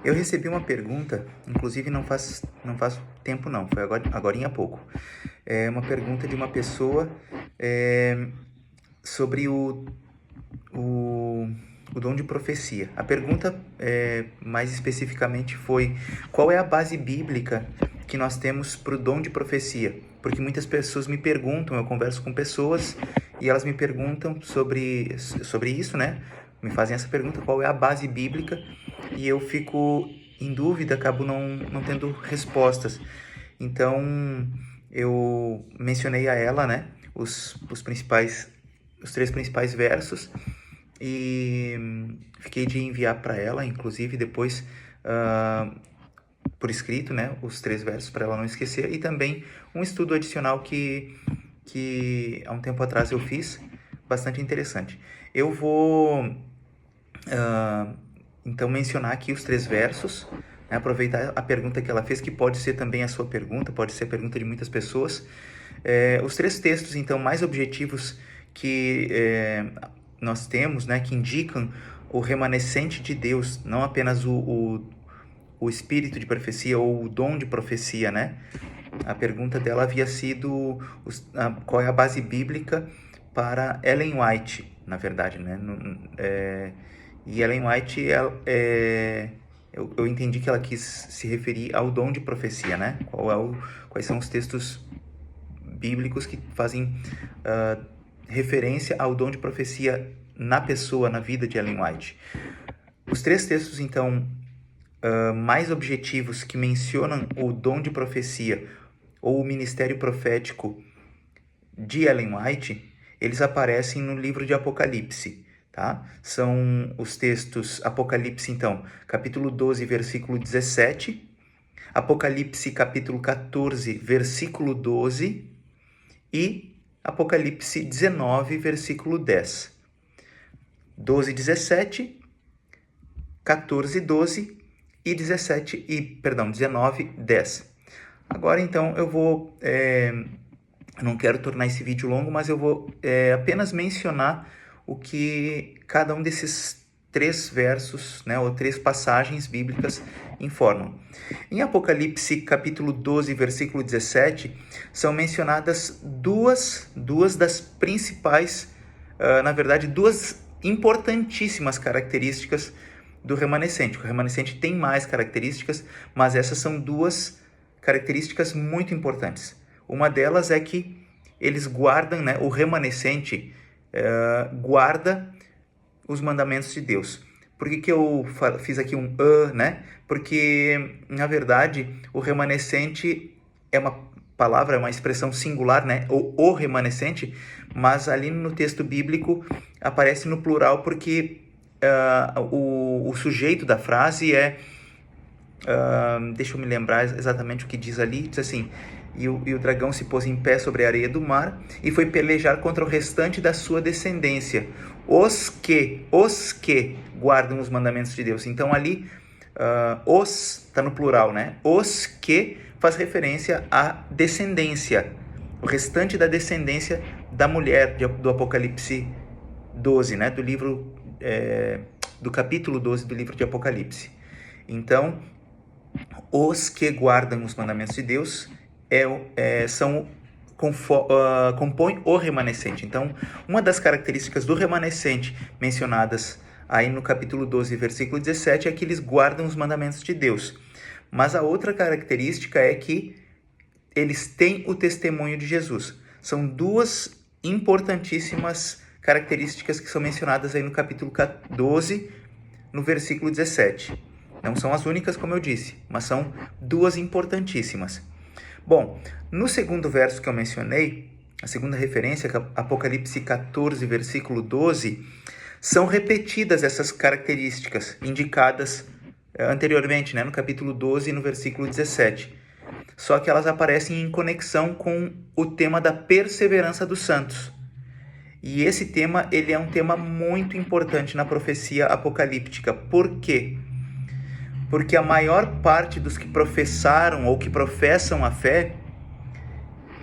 Eu recebi uma pergunta, inclusive não faz tempo não, foi agorinha há pouco. É uma pergunta de uma pessoa sobre o, o dom de profecia. A pergunta, mais especificamente, foi: qual é a base bíblica que nós temos para o dom de profecia? Porque muitas pessoas me perguntam, eu converso com pessoas e elas me perguntam sobre isso, né? Me fazem essa pergunta: qual é a base bíblica? E eu fico em dúvida, acabo não tendo respostas. Então, eu mencionei a ela, né, os três principais versos, e fiquei de enviar para ela, inclusive depois por escrito, né, os 3 versos para ela não esquecer, e também um estudo adicional que há um tempo atrás eu fiz, bastante interessante. Eu vou então mencionar aqui os 3 versos, né, aproveitar a pergunta que ela fez, que pode ser também a sua pergunta, pode ser a pergunta de muitas pessoas. Os 3 textos, então, mais objetivos que nós temos, né, que indicam o remanescente de Deus, não apenas o espírito de profecia ou o dom de profecia, né? A pergunta dela havia sido qual é a base bíblica para Ellen White, na verdade, né? E Ellen White, eu entendi que ela quis se referir ao dom de profecia, né? Quais são os textos bíblicos que fazem referência ao dom de profecia na pessoa, na vida de Ellen White. Os 3 textos, então, mais objetivos que mencionam o dom de profecia ou o ministério profético de Ellen White, eles aparecem no livro de Apocalipse, tá? São os textos Apocalipse, então, capítulo 12, versículo 17, Apocalipse, capítulo 14, versículo 12 e Apocalipse 19, versículo 10. 12, 17, 14, 12 e 19, 10. Agora, então, eu vou... não quero tornar esse vídeo longo, mas eu vou apenas mencionar o que cada um desses 3 versos, né, ou 3 passagens bíblicas informam. Em Apocalipse, capítulo 12, versículo 17, são mencionadas duas das principais, na verdade, 2 importantíssimas características do remanescente. O remanescente tem mais características, mas essas são 2 características muito importantes. Uma delas é que eles guardam, né, o remanescente guarda os mandamentos de Deus. Por que eu fiz aqui um né? Porque, na verdade, o remanescente é uma palavra, é uma expressão singular, né? O remanescente, mas ali no texto bíblico aparece no plural porque o sujeito da frase é... deixa eu me lembrar exatamente o que diz ali. Diz assim: e o dragão se pôs em pé sobre a areia do mar e foi pelejar contra o restante da sua descendência, os que guardam os mandamentos de Deus. Então ali, os está no plural, né? Os que faz referência à descendência, o restante da descendência da mulher do Apocalipse 12, né? Do livro, do capítulo 12 do livro de Apocalipse. Então, os que guardam os mandamentos de Deus compõem o remanescente. Então, uma das características do remanescente mencionadas aí no capítulo 12, versículo 17, é que eles guardam os mandamentos de Deus. Mas a outra característica é que eles têm o testemunho de Jesus. São 2 importantíssimas características que são mencionadas aí no capítulo 12, no versículo 17. Não são as únicas, como eu disse, mas são 2 importantíssimas. Bom, no segundo verso que eu mencionei, a segunda referência, Apocalipse 14, versículo 12, são repetidas essas características indicadas anteriormente, né, no capítulo 12 e no versículo 17. Só que elas aparecem em conexão com o tema da perseverança dos santos. E esse tema, ele é um tema muito importante na profecia apocalíptica. Por quê? Porque a maior parte dos que professaram ou que professam a fé,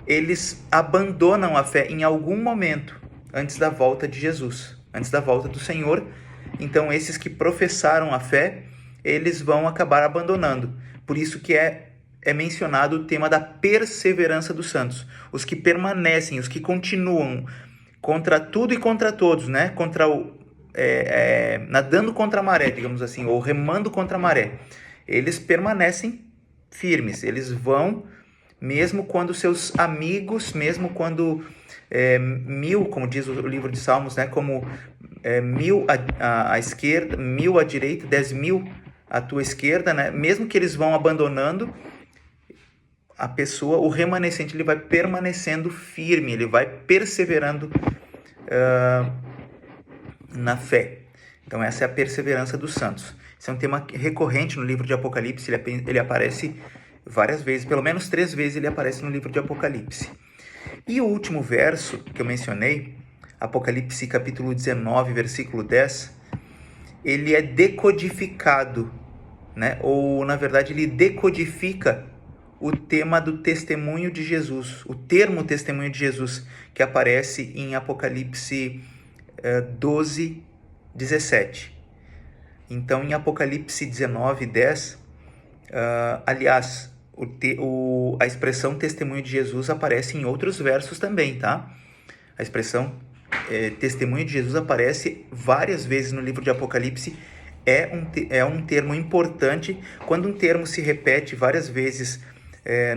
eles abandonam a fé em algum momento antes da volta de Jesus, antes da volta do Senhor. Então, esses que professaram a fé, eles vão acabar abandonando. Por isso que é mencionado o tema da perseverança dos santos. Os que permanecem, os que continuam contra tudo e contra todos, né? Nadando contra a maré, digamos assim, ou remando contra a maré. Eles permanecem firmes, eles vão, mesmo quando seus amigos, mesmo quando mil, como diz o livro de Salmos, né? Como mil à esquerda, mil à direita, 10.000 à tua esquerda, né? Mesmo que eles vão abandonando, a pessoa, o remanescente, ele vai permanecendo firme, ele vai perseverando na fé. Então essa é a perseverança dos santos. Esse é um tema recorrente no livro de Apocalipse, ele aparece várias vezes, pelo menos 3 vezes ele aparece no livro de Apocalipse. E o último verso que eu mencionei, Apocalipse capítulo 19, versículo 10, ele é decodificado, né? Ou na verdade ele decodifica o tema do testemunho de Jesus, o termo testemunho de Jesus, que aparece em Apocalipse 12, 17. Então, em Apocalipse 19, 10, aliás, a expressão testemunho de Jesus aparece em outros versos também, tá? A expressão testemunho de Jesus aparece várias vezes no livro de Apocalipse. É um termo importante. Quando um termo se repete várias vezes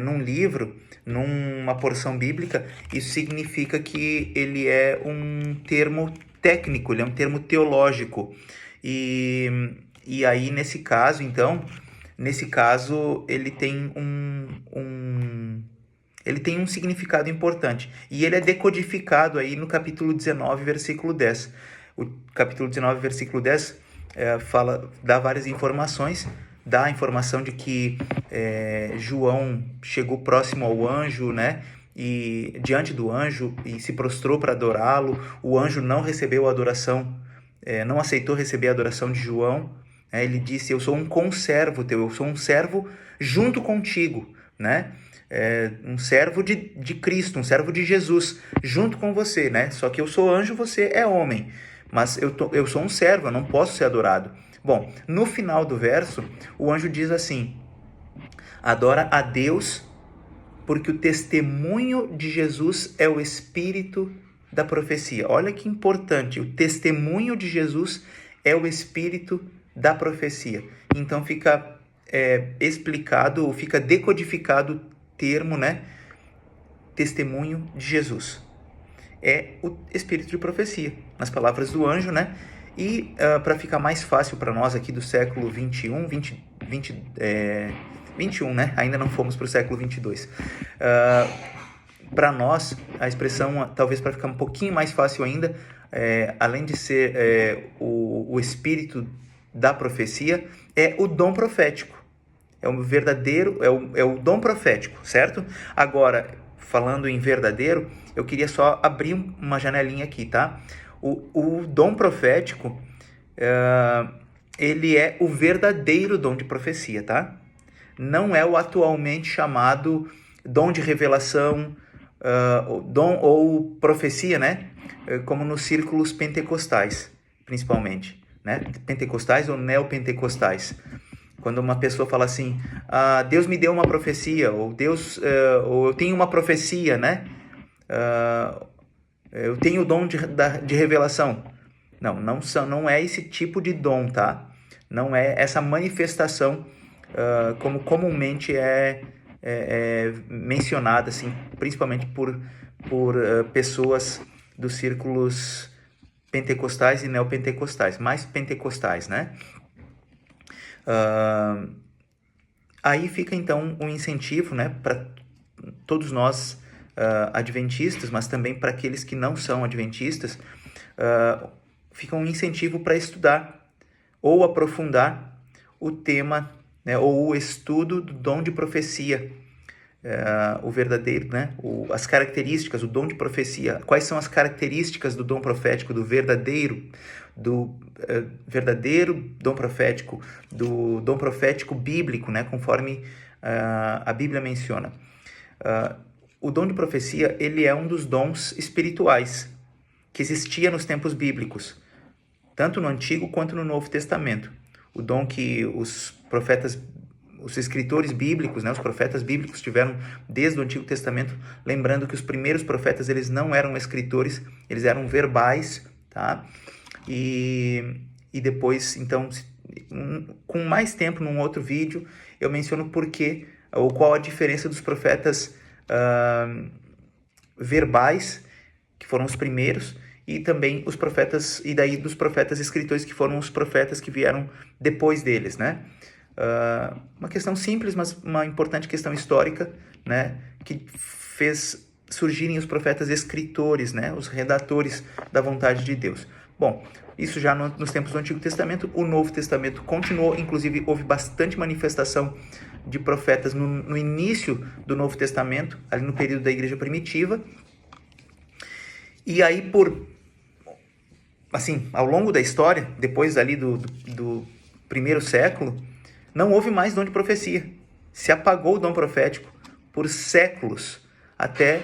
num livro, numa porção bíblica, isso significa que ele é um termo técnico, ele é um termo teológico. E aí, nesse caso, então, ele tem ele tem um significado importante. E ele é decodificado aí no capítulo 19, versículo 10. O capítulo 19, versículo 10 dá várias informações. Dá a informação de que João chegou próximo ao anjo, né? E diante do anjo e se prostrou para adorá-lo. O anjo não recebeu a adoração, não aceitou receber a adoração de João. Ele disse: eu sou um conservo teu, eu sou um servo junto contigo, né? Um servo de Cristo, um servo de Jesus, junto com você, né? Só que eu sou anjo, você é homem, mas eu sou um servo, eu não posso ser adorado. Bom, no final do verso, o anjo diz assim: adora a Deus, porque o testemunho de Jesus é o espírito da profecia. Olha que importante, o testemunho de Jesus é o espírito da profecia. Então fica explicado, fica decodificado o termo, né? Testemunho de Jesus. É o espírito de profecia, nas palavras do anjo, né? E para ficar mais fácil para nós aqui do século 21, 21, né? Ainda não fomos para o século 22. Para nós, a expressão, talvez para ficar um pouquinho mais fácil ainda, além de ser o espírito da profecia, é o dom profético. É o verdadeiro, é o dom profético, certo? Agora, falando em verdadeiro, eu queria só abrir uma janelinha aqui, tá? O dom profético, ele é o verdadeiro dom de profecia, tá? Não é o atualmente chamado dom de revelação, dom ou profecia, né? Como nos círculos pentecostais, principalmente, né? Pentecostais ou neopentecostais. Quando uma pessoa fala assim: Deus me deu uma profecia, ou ou eu tenho uma profecia, né? Eu tenho o dom de revelação. Não é esse tipo de dom, tá? Não é essa manifestação como comumente é mencionada, assim, principalmente por pessoas dos círculos pentecostais e neopentecostais, mais pentecostais, né? Aí fica então um incentivo, né, para todos nós adventistas, mas também para aqueles que não são adventistas, fica um incentivo para estudar ou aprofundar o tema, né, ou o estudo do dom de profecia, o verdadeiro, né, as características, o dom de profecia. Quais são as características do dom profético, do verdadeiro dom profético, do dom profético bíblico, né, conforme a Bíblia menciona. O dom de profecia, ele é um dos dons espirituais que existia nos tempos bíblicos, tanto no Antigo quanto no Novo Testamento. o dom que os profetas, os escritores bíblicos, né, os profetas bíblicos tiveram desde o Antigo Testamento, lembrando que os primeiros profetas, eles não eram escritores, eles eram verbais, tá? E depois, então, com mais tempo, num outro vídeo, eu menciono por quê, ou qual a diferença dos profetas verbais, que foram os primeiros, e também os profetas, e daí dos profetas escritores, que foram os profetas que vieram depois deles, né? Uma questão simples, mas uma importante questão histórica, né? Que fez surgirem os profetas escritores, né? Os redatores da vontade de Deus. Bom, isso já nos tempos do Antigo Testamento. O Novo Testamento continuou, inclusive houve bastante manifestação de profetas no início do Novo Testamento, ali no período da Igreja Primitiva. E aí, assim, ao longo da história, depois ali do primeiro século, não houve mais dom de profecia. Se apagou o dom profético por séculos, até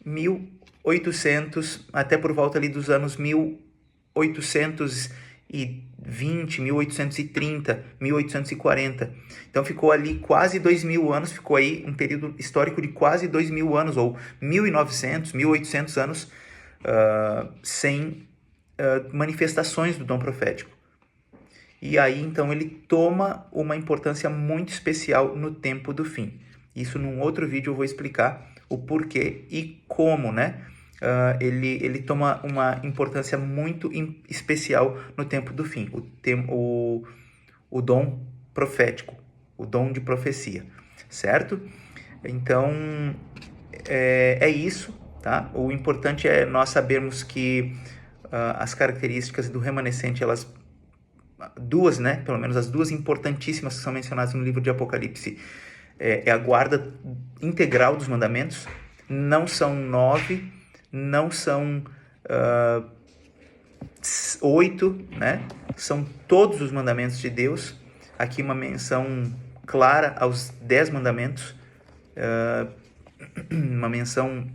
1800, até por volta ali dos anos 1820, 1830, 1840. Então ficou ali quase 2.000 anos, ficou aí um período histórico de quase 2.000 anos, ou 1.900, 1.800 anos, sem manifestações do dom profético. E aí, então, ele toma uma importância muito especial no tempo do fim. Isso num outro vídeo eu vou explicar o porquê e como, né? Ele toma uma importância muito especial no tempo do fim. O dom profético, o dom de profecia, certo? Então, é isso, tá? O importante é nós sabermos que as características do remanescente, elas duas, né? Pelo menos as duas importantíssimas que são mencionadas no livro de Apocalipse, é a guarda integral dos mandamentos. Não são 9, não são 8, né? São todos os mandamentos de Deus. Aqui uma menção clara aos 10 mandamentos, uma menção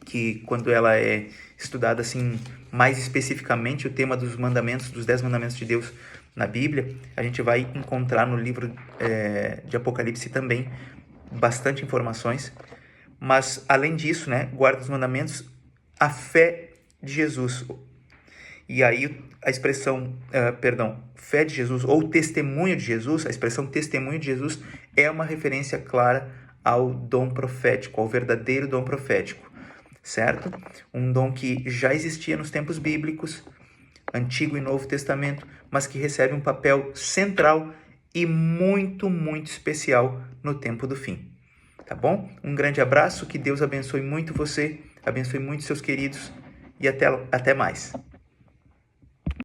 que, quando ela é estudada assim mais especificamente, o tema dos mandamentos, dos 10 mandamentos de Deus na Bíblia, a gente vai encontrar no livro de Apocalipse também bastante informações. Mas, além disso, né, guarda os mandamentos, a fé de Jesus. E aí a expressão, fé de Jesus ou testemunho de Jesus, a expressão testemunho de Jesus é uma referência clara ao dom profético, ao verdadeiro dom profético, certo? Um dom que já existia nos tempos bíblicos, Antigo e Novo Testamento, mas que recebe um papel central e muito, muito especial no tempo do fim. Tá bom? Um grande abraço, que Deus abençoe muito você, abençoe muito seus queridos e até mais.